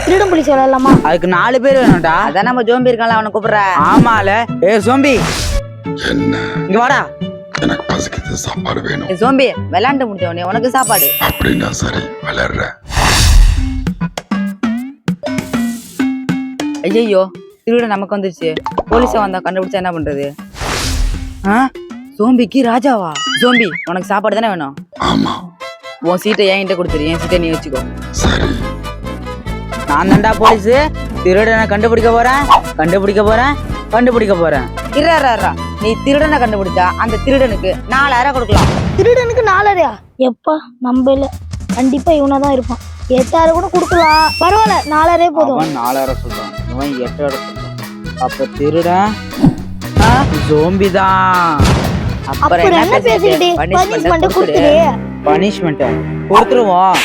திருடன் போலீஸ் விளையாடலாமா? அதுக்கு 4 பேர் வேணும்டா. அதான் நம்ம ஜோம்பி இருக்கான்ல அவனை கூப்பிடுற. ஆமால. சோம்பி என்ன? இங்க வாடா. எனக்கு பசிக்குது, சாப்பாடு வேணும். ஜோம்பி விளையாண்டு முடிஞ்சவனே உனக்கு சாப்பாடு. அப்படின்னா சரி, விளையாடுறேன். ஐயோ திருட நமக்கு வந்துருச்சு. போலீஸை வந்தா கண்டுபிடிச்சா என்ன பண்றது? ஜோம்பிக்கு ராஜாவா? ஜோம்பி உனக்கு சாப்பாடு தானே வேணும்? ஆமா. உன் சீட்டை என்கிட்ட கொடுத்துரு, என் சீட்டை நீ வச்சுக்கோ. சரி. நான் தான்டா போலீஸ். திருடனை கண்டுபிடிக்க போறேன். இருறா, நீ திருடனை கண்டுபிடிச்சா அந்த திருடனுக்கு 4000 கொடுக்கலாம். திருடனுக்கு 4000? எப்பா நம்பல, கண்டிப்பா இவனாதான் இருப்பான். 8000 கூட கொடுக்கலாம். பரவாயில்ல, 4000 போதும். அவன் 4000 சொல்றான், இவன் 8000 சொல்றான். அப்ப திருடன் ஜோம்பி தான். அப்புறம் என்ன பேசிக்கிட்டு பனிஷ்மெண்ட் கொடுத்துரு. பனிஷ்மெண்ட் கொடுத்துருவோம்.